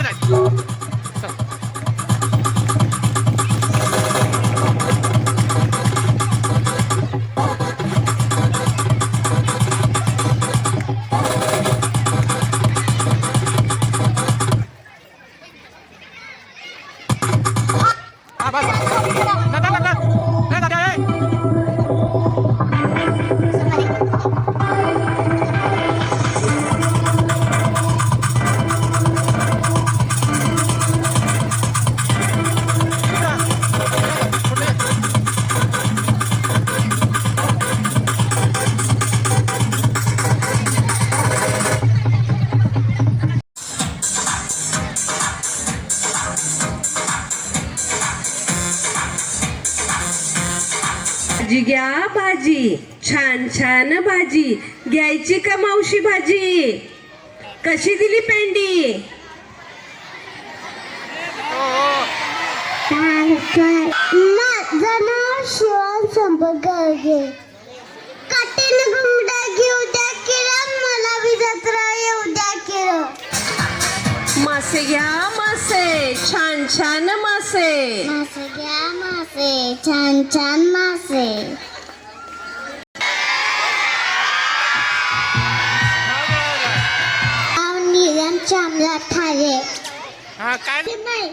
जायचं. भाजी घ्या भाजी, छान छान भाजी घ्यायची का मावशी भाजी? कशी दिली पेंडी? माझं नाव शिवान संपर्क काटेन गुंडा घेऊ द्या किरण, मला बी जत्रा येऊ द्या किरण. मासे घ्या मासे, छान छान मासे. मासे घ्या मासे, छान छान मासे. निरम चांगला ठारे काय नाही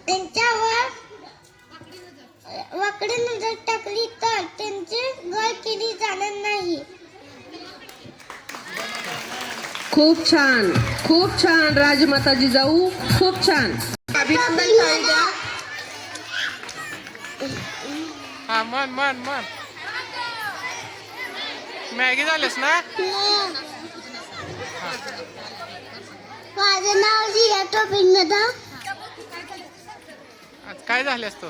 त्यांच्यावर वाकडे नजर टाकली तर त्यांची गळ केली जाणार नाही. खूप छान राजमाता जिजाऊ, खूप छान. अभिनंदन टाळी द्या. हा मन मॅगी झालीस ना? माझं नाव जिया टोपिंगदा. आज काय झालेस तू?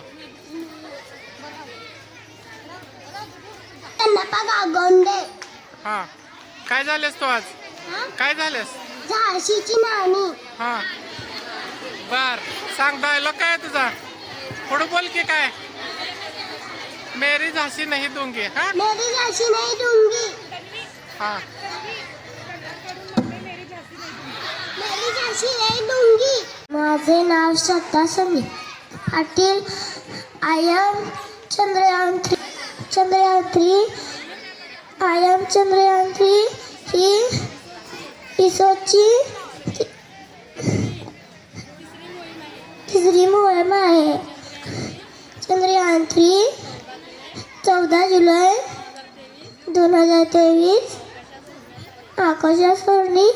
गोंडे हा काय झालेस तू आज? काय झालेस? झाशीची नाणी. हा बर सांग, डायलॉग काय आहे तुझा? पुढे बोल की काय? मेरी झाशी नहीं दूंगी. हा मेरी झाशी नाही दूंगी. हा मेरी झाशी नाही दूंगी. माझे नाव श्रद्धा समी पाटील. आय एम चंद्रयान 3 ही इसोची तिसरी मोहीम आहे. चंद्रयान 3 14 जुलै 2023 आकाशात सोडली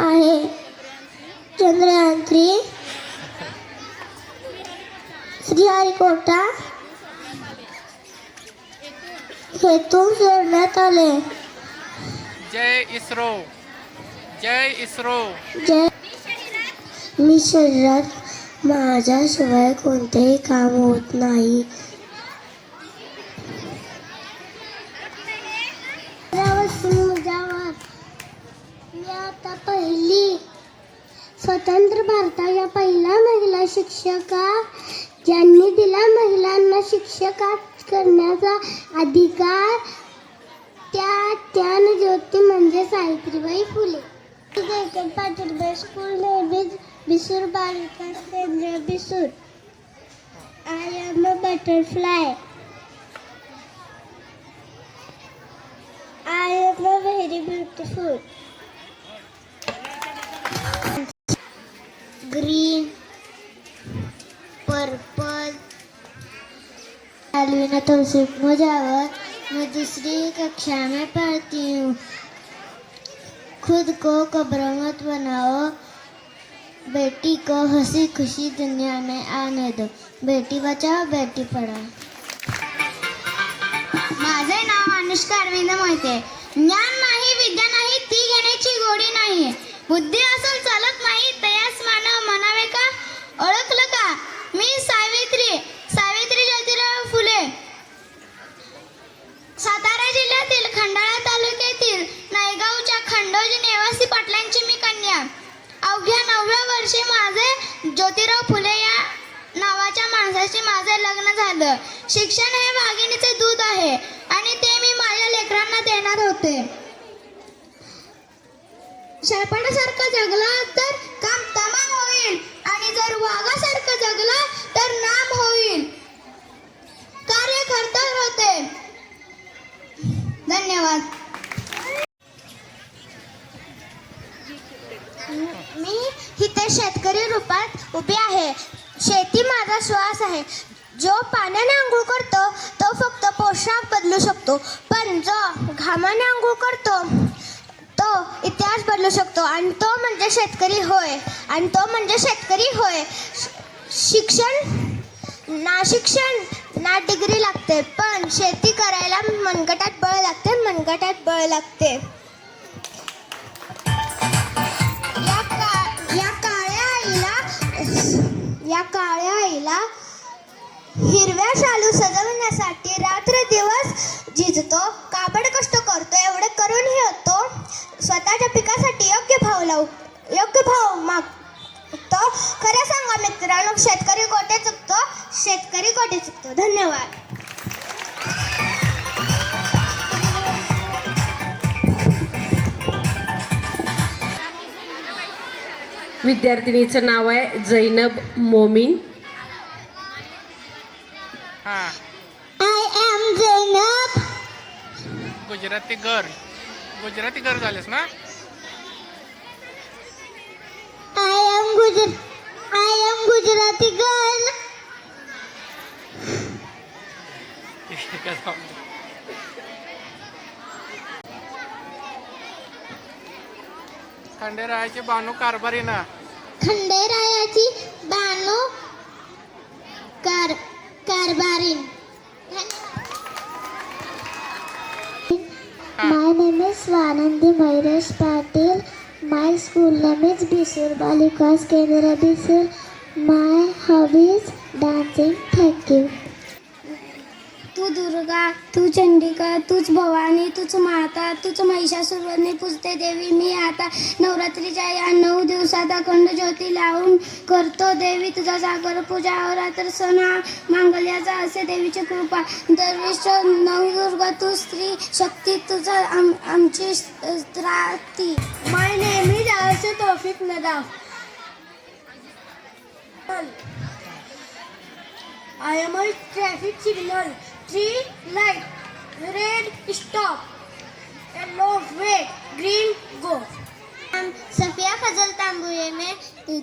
आहे. चंद्रयान 3 श्रीहरिकोटा हेतून सोडण्यात आले. जय इस्रो, जय इस्रो. जय. मी शरीरात माझ्याशिवाय कोणतेही काम होत नाही. मी आता पहिली स्वतंत्र भारताच्या पहिल्या महिला शिक्षका, ज्यांनी दिला महिलांना शिक्षका करण्याचा अधिकार, त्या ज्योती म्हणजे सावित्रीबाई फुले. पाटील स्कूल नेहमीच बिसूर बालिका केंद्र Bisur. I am a butterfly. I am a very beautiful. Green, purple. Alvina Tausif Mujawar. मैं दूसरी कक्षा में पढ़ती हूँ. खुद को कब्र मत बनाओ, बेटी को हंसी खुशी दुनिया में आने दो. बेटी बचाओ बेटी पढ़ाओ. माझे नाव अनुष्का अरविंद मोहिते. ज्ञान नाही विद्या नाही ती घेण्याची गोडी नाही. बुद्धी असून चालत नाही तयास मानव म्हणावे का? ओळखलं का? मी सावित्री ज्योतिराव फुले. सातारा जिल्ह्यातील खंडाळा तालुक्यातील नायगावच्या खंडोजी नेवासी पाटलांची मी कन्या. अवघ्या 9व्या वर्षी माझे ज्योतिराव फुले या नावाच्या माणसाशी माझे लग्न झालं. शिक्षण हे वाघिणीचे दूध आहे आणि ते मी माझ्या लेकरांना देणार होते. शेळपाण्यासारखं जगला तर काम मी इथे शेतकरी रूपात उभी आहे. शेती माझा श्वास आहे. जो पाण्याने आंघोळ करतो तो फक्त पोशाख बदलू शकतो, पण जो घामाने आंघोळ करतो तो इतिहास बदलू शकतो. आणि तो म्हणजे शेतकरी होय. शिक्षण ना डिग्री लागते, पण शेती करायला मनगटात बळ लागते. या काळ्या आईला हिरव्या शालू सजवण्यासाठी रात्र दिवस झिजतो, काबड कष्ट करतो. एवढे करूनही तो स्वतःच्या पिकासाठी योग्य भाव मागतो. खरं सांगा मित्रांनो, शेतकरी कोठे चुकतो. धन्यवाद. विद्यार्थिनीचं नाव आहे जैनब मोमीन. हा, I am Zainab. Gujarati girl झालीस ना? I am Gujarati girl. खंडेरायाची बानू कारभारी ना. खंडेरायाची बानू कारभारीन. My name is Swanandi Mayuresh Patil. My school name is Bisur Balikas Kendra Bisur. My hobby is dancing. Thank you. तू दुर्गा, तू चंडिका, तूच भवानी, तूच माता, तूच महिषासुरवरने पूजते देवी. मी आता नवरात्रीच्या या 9 दिवसात अखंड ज्योती लावून करतो देवी तुझा जागर पूजा. अहोरात्र सण हा मांगल्याचा असे देवीची कृपा. दरविश्व नवदुर्गा तू स्त्री शक्ती, तुझा आमची त्राती. My name is Arshe Taufiq Nadaf. I am a traffic signal. 3 light, red stop, yellow wait, green go. Safiya Fazal Tambue, मैं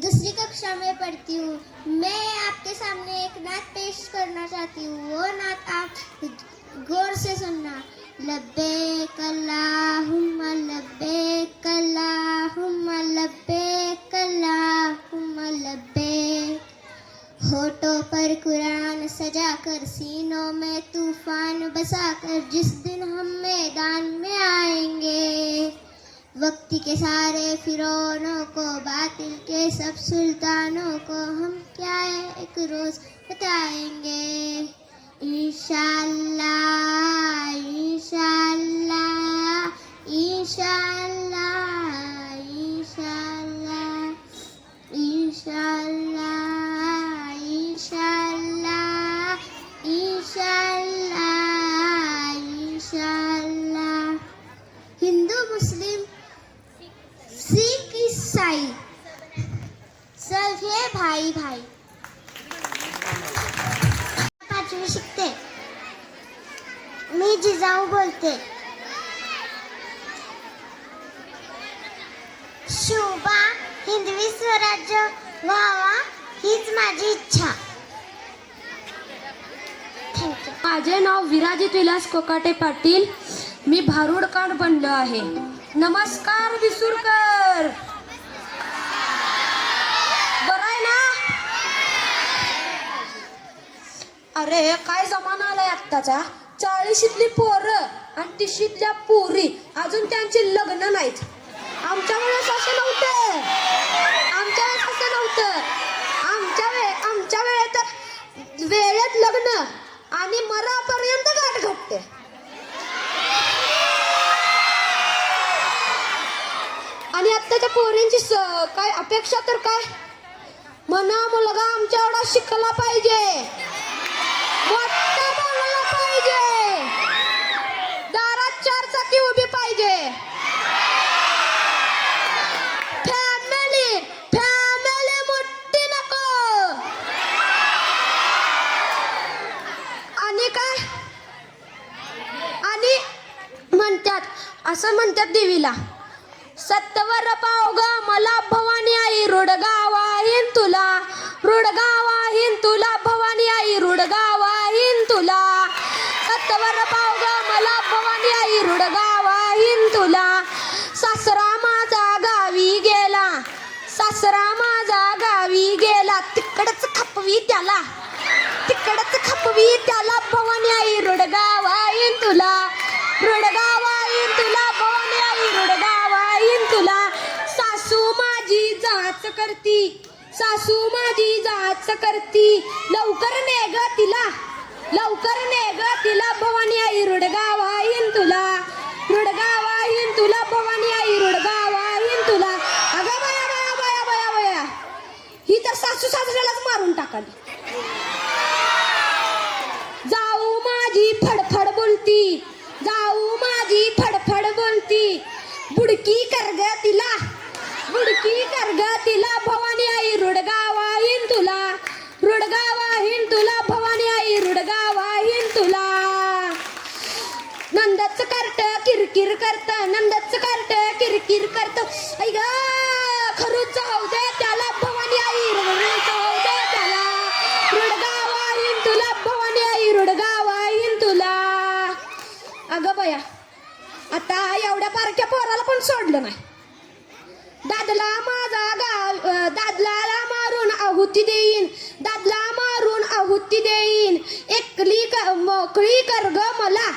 दूसरी कक्षा में पढ़ती हूँ. मैं आपके सामने एक नात पेश करना चाहती हूँ. वो नात आप गौर से सुनना. लब्बैक अल्लाहुम्मा लब्बैक, अल्लाहुम्मा लब्बैक, अल्लाहुम्मा लब्बैक. होठों पर कुरान सजा कर, सीनों में तूफान बसा कर, जिस दिन हम मैदान में आएंगे, वक्त के सारे फिरौनों को, बातिल के सब सुल्तानों को हम क्या एक रोज बताएंगे. इंशाअल्लाह, इंशाअल्लाह, इंशाअल्लाह, इंशाअल्लाह, इंशाअल्लाह, इंशाअल्लाह, इंशाअल्लाह, इंशाअल्लाह. हिंदू, मुस्लिम, सिख, ईसाई सब हे भाई भाई. 5वी शिकते. मी जिजाऊ बोलते. शोभा हिंदवी स्वराज्य व्हावा हीच माझी इच्छा. थँक्यू. माझे नाव विराजित विलास कोकाटे पाटील. मी भारुडकांड बनलो आहे. नमस्कार विसुरकर. बरं आहे ना? अरे काय जमाना आलाय आत्ताचा. 40शीतली पोरं आणि 30शीतल्या पोरी अजून त्यांची लग्न नाहीत. आमच्या वेळेस असं नव्हतं. आमच्या वेळेत तर वेळेत लग्न आणि मरापर्यंत गाठ घटते. आणि आत्ताच्या पोरींची काय अपेक्षा तर काय म्हणा, मुलगा आमच्या एवढा शिकला पाहिजे, मोठा बोलला पाहिजे, दारात 4 चाकी उभी पाहिजे, फॅमिली मोठी नको. आणि काय आणि म्हणतात, असं म्हणतात देवीला, 7 वर पाव ग मला भवानी आई. तुला, रुडगा वाहीन तुला भवानी आई, रुडगा वाहीन तुला. कत्तवर पाव ग मला भवानी आई, रुडगा वाहीन तुला. सासरा माझा गावी गेला, सासरा माझा गावी गेला, तिकडच खपवी त्याला, तिकडच खपवी त्याला भवानी आई, रुडगा वाहीन तुला, रुडगा वाहीन तुला भवानी आई, रुडगा वाहीन तुला. सासू माझी जाच करती, सासू माझी जाच करती, लवकर ने ग तिला, लवकर ने ग तिला भवानी आई, रुडगा वाहीन तुला, रुडगा वाहीन तुला भवानी आई, रुडगा वाहीन तुला. अगं बया बया बया बया बया, ही तर सासू सासऱ्यालाच मारून टाकाली. जाऊ माझी फडफड बोलती, जाऊ माझी फडफड बोलती, बुडकी कर ग तिला, बुडकी कर ग तिला भवानी आई, रुडगा वाहीन तुला, रुडगा वाहीन तुला भवानी आई, रुडगा वाहीन तुला. नंदच करत किरकिर करत, नंदच करत किरकिर करत, ऐ ग खरूच जाऊ दे त्याला भवानी आई, खरूच जाऊ दे त्याला, रुडगा वाहीन तुला भवानी आई, रुडगा वाहीन तुला. अगं बया, आता एवढ्या बारक्या पोराला पण सोडलं नाही. दादला माझा दादला मारून आहुती देईन, दादला मारून आहुती देईन, एकली मोकळी कर ग मला,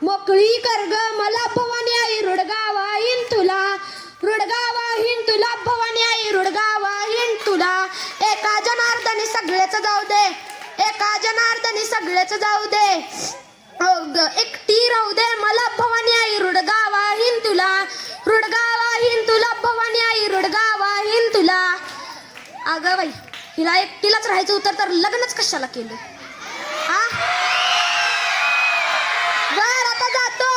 मोकळी कर ग मला भवानी आई, रुडगा वाहीन तुला, रुडगा वाहीन तुला भवानी आई, रुडगा वाहीन तुला. एका जनार्दनी सगळेच जाऊ दे, एका जनार्दनी सगळेच जाऊ दे, एकटी राहू दे मला भवानी आई, रुडगा वाहीन तुला, रुडगा वाहीन तुला भवानी आई, रुडगा वाहीन तुला. अगं बाई, हिला एकटीलाच राहायचं होतं तर लग्नच कशाला केलं हा. बर आता जातो.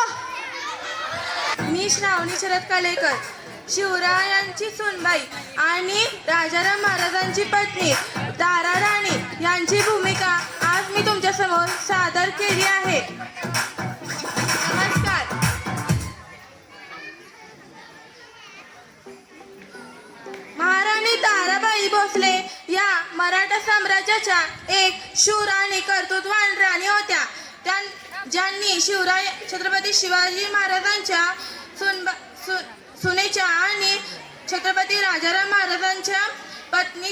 मी श्रावणी शरद कालेकर, शिवरायांची सूनबाई आणि राजाराम महाराजांची पत्नी तारा राणी यांची भूमिका आज मी तुमच्या समोर सादर केली आहे. नमस्कार. महाराणी ताराबाई भोसले या मराठा साम्राज्याच्या एक शूर आणि कर्तृत्ववान राणी होत्या. ज्यांनी छत्रपती शिवाजी महाराजांच्या सुनेच्या आणि छत्रपती राजाराम महाराजांच्या पत्नी